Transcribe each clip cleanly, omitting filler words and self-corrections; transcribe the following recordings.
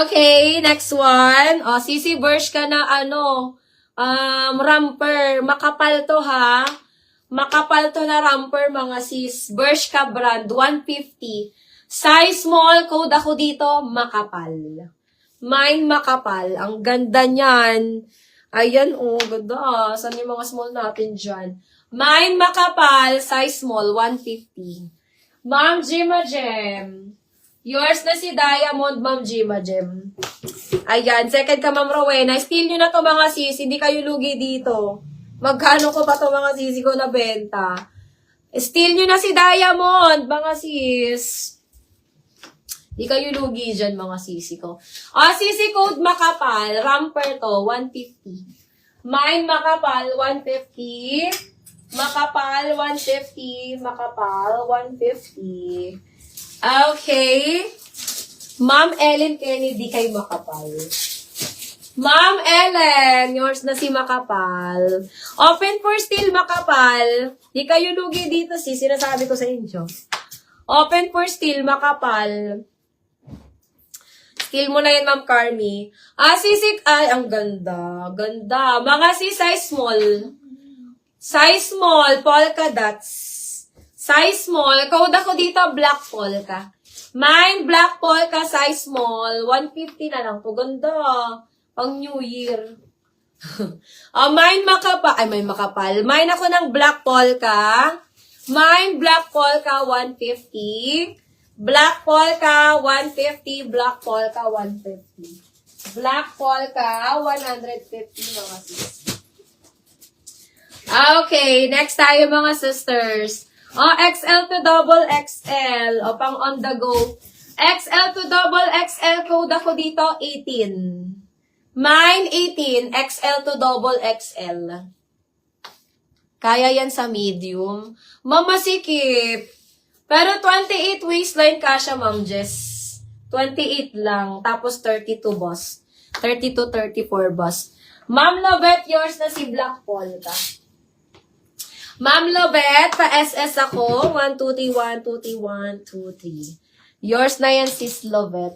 Okay, next one. O, Sisi Bursch ka na ramper. Makapal to ha. Makapal to na ramper mga sis. Bursch ka brand, 150. Size small, code ako dito, makapal. Mine makapal. Ang ganda niyan. Ayan, ganda. Saan yung mga small natin dyan? Mine makapal, size small, 150. Ma'am Jima Gem. Yours na si Diamond, Ma'am Jima Gem. Ayan, second ka, Ma'am Rowena. Steal nyo na to mga sis, hindi kayo lugi dito. Magkano ko pa to mga sisi ko na benta? Steal nyo na si Diamond, mga sis. Hindi kayo lugi dyan, mga sisi ko. Sisi code makapal, ramper to, 150. Mine makapal, 150. Makapal, 150. Makapal, 150. Okay. Ma'am Ellen Kennedy kay makapal. Ma'am Ellen, yours na si makapal. Open for steal makapal. Di kayo lugi dito sinasabi ko sa inyo. Open for steal makapal. Steal mo na yan, Ma'am Carmi. Sisik, ang ganda. Ganda. Mga size small. Size small, polka dots. Size small, code ako dito, black polka. Mine, black polka, size small, 150 na lang to. Ganda. Pang New Year. Mine makapal. May makapal. Mine ako ng black polka. Mine, black polka, 150. Black polka, 150. Black polka, 150. Black polka, 150 mga sis. Okay, next tayo mga sisters. XL to double XL. Pang on the go. XL to double XL, code ako dito, 18. Mine, 18. XL to double XL. Kaya yan sa medium. Mamasikip. Pero 28 waistline kasha, Ma'am Jess. 28 lang. Tapos 32, boss. 32, 34, boss. Ma'am Lovett, yours na si Black Polka. Ma'am Lovett, pa-SS ako. 1, 2, 3, 1, 2, 3, 1, 2, 3. Yours na yan, sis Lovett.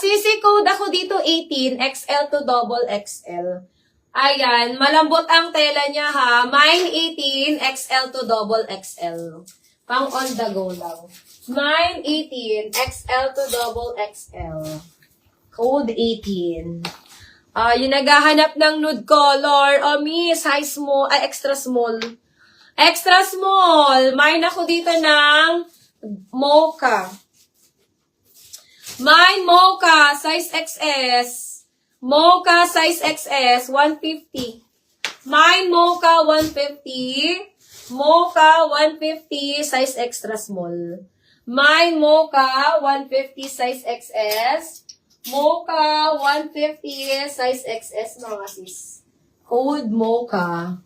Sisi code ako dito, 18. XL to double XL. Ayan, malambot ang tela niya ha. Mine 18, XL to double XL. Pang on the go lang. Mine 18, XL to double XL. Code 18. Yung naghahanap ng nude color. Miss, size small, extra small. Extra small. Mine ako dito ng mocha. Mine mocha, size XS. Mocha, size XS, 150. Mine mocha, 150. Mocha, 150, size extra small. Mine mocha, 150, size XS. Mocha, 150, size XS mga sis. Code mocha.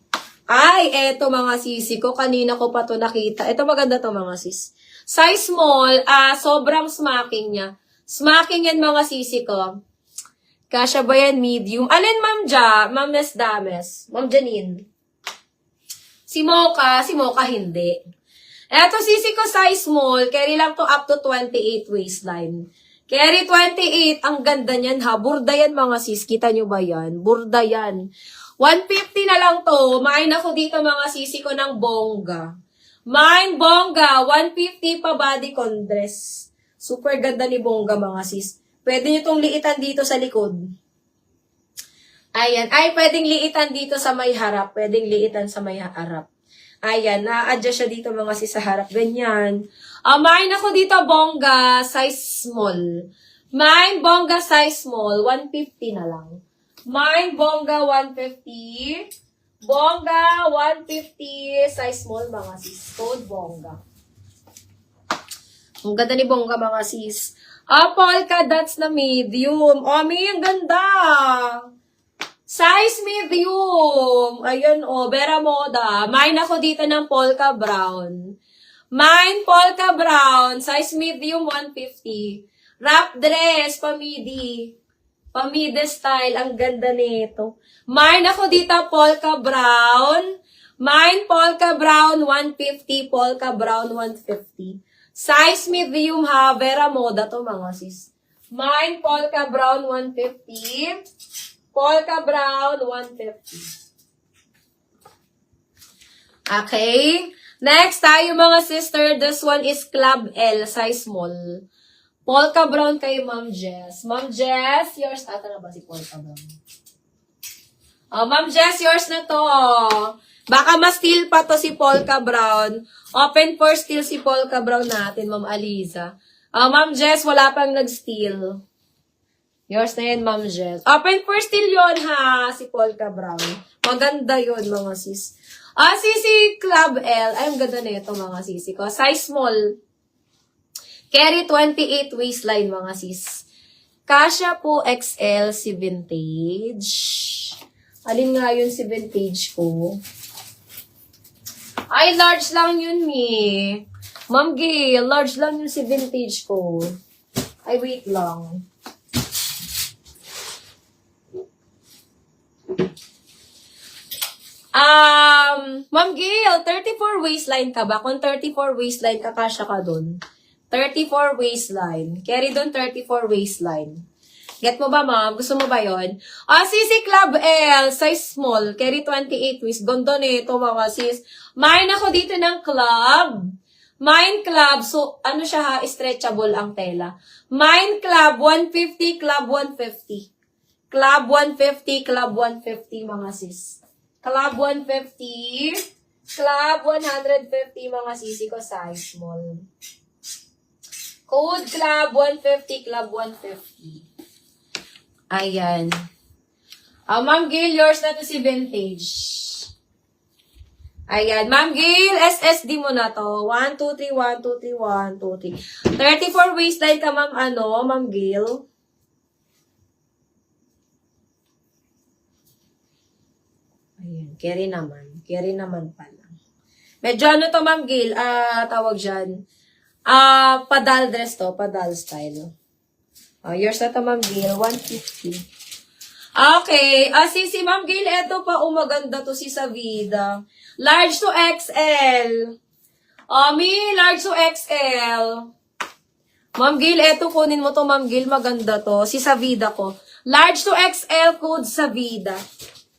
Eto mga sisi ko. Kanina ko pa to nakita. Ito maganda to mga sis. Size small, sobrang smacking niya. Smacking yan mga sisi ko. Kasha ba yan medium? Alin, Ma'am Ja? Ma'am Nes Dames? Ma'am Janine? Si Mocha hindi. Eto sisi ko size small. Carry lang to up to 28 waistline. Carry 28. Ang ganda niyan ha. Burda yan mga sis. Kita nyo ba yan? Burda yan. 150 na lang to. Mine ako dito mga sisi ko ng bongga. Mine bongga. 150 pa body con dress. Super ganda ni bongga mga sis. Pwede nyo itong liitan dito sa likod. Ayan. Pwedeng liitan dito sa may harap. Pwedeng liitan sa may harap. Ayan. Na-adjust siya dito mga sis sa harap. Ganyan. Mine ako dito bongga. Size small. Mine bongga size small. 150 na lang. Mine, bongga, 150. Bongga, 150. Size small, mga sis. Code bongga. Ang ganda ni bongga, mga sis. Polka dots na medium. May ang ganda. Size medium. Ayan, Vera Moda. Mine ako dito ng polka brown. Mine, polka brown. Size medium, 150. Wrap dress, pamidi. Pamide style, ang ganda nito. Mine ako dito, polka brown. Mine, polka brown, 150. Polka brown, 150. Size medium ha, Vera Moda to mga sis. Mine, Polka Brown, 150. Polka Brown, 150. Okay. Next tayo mga sister. This one is Club L, size small. Polka Brown kay Ma'am Jess. Ma'am Jess, yours. Ata na ba si Polka Brown? Oh, Ma'am Jess, yours na to. Baka ma-steal pa to si Polka Brown. Open for steal si Polka Brown natin, Ma'am Aliza. Ma'am Jess, wala pang nag-steal. Yours na yun, Ma'am Jess. Open for steal yun, ha, si Polka Brown. Maganda yun, mga sis. Sisi Club L. Ay, ang ganda na ito, mga sisi ko. Size small. Carry 28 waistline, mga sis. Kasha po XL si vintage. Alin nga yun si vintage ko? Ay, large lang yun, mi. Ma'am Gail, large lang yun si vintage ko. Ay, wait lang. Ma'am Gail, 34 waistline ka ba? Kung 34 waistline ka, kasya ka dun. 34 waistline. Carry dun 34 waistline. Get mo ba, ma'am? Gusto mo ba yon? Sisi Club L, size small. Carry 28 waist. Ganda nito, mga sis. Mine ako dito ng club. Mine Club. So, ano siya ha? Stretchable ang tela. Mine Club, 150, Club 150. Club 150, Club 150, mga sis. Club 150, Club 150, mga sisi ko, size small. Code Club 150, Club 150. Ayan. Ma'am Gail, yours na to si vintage. Ayan. Ma'am Gail, SSD mo na to. 1, 2, 3, 1, 2, 3, 1, 2, 3. 34 waistline ka, ma'am, Ma'am Gail. Ayan, carry naman. Carry naman pala. Medyo ano to, Ma'am Gail? Tawag dyan. Padal dress to. Padal style. Yours na to, Ma'am Gail. 150. Okay. Si Ma'am Gail, eto pa. Maganda to si Savida. Large to XL. Large to XL. Ma'am Gail, eto kunin mo to, Ma'am Gail. Maganda to. Si Savida ko. Large to XL, code Savida.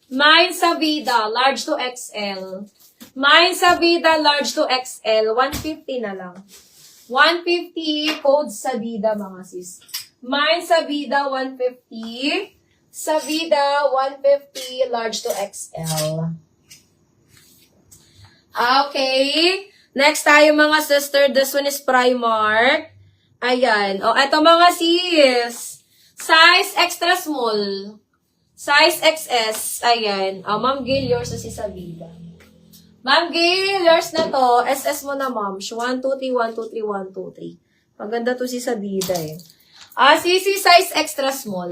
Mine Savida, large to XL. Mine Savida, large to XL. 150 na lang. 150, code Savida, mga sis. Mine Savida, 150. Savida, 150, large to XL. Okay. Next tayo, mga sister. This one is Primark. Ayan. Eto, mga sis. Size extra small. Size XS. Ayan. Ma'am Gail, yours na si Savida. Ma'am Gail, yours na to. SS mo na, ma'am. 1, 2, 3, 1, 2, 3, 1, 2, 3. Maganda to si Savida, eh. Sisi, size extra small.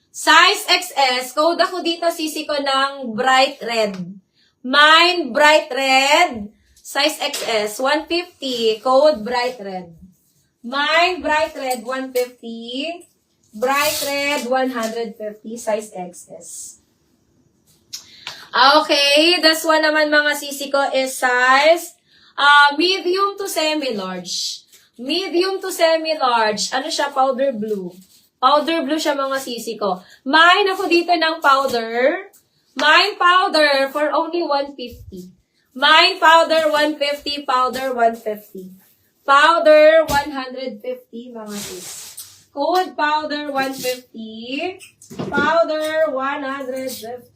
Size XS. Code ako dito, sisi ko ng bright red. Mine, bright red. Size XS. 150. Code bright red. Mine, bright red, 150. Bright red, 150, size XS. Okay, this one naman, mga sisi ko, is size medium to semi-large. Medium to semi-large. Ano siya? Powder blue. Powder blue siya, mga sisi ko. Mine ako dito ng powder. Mine powder for only 150. Mine powder, 150. Powder, 150. Powder, 150, mga sis. Code powder 150. Powder 150.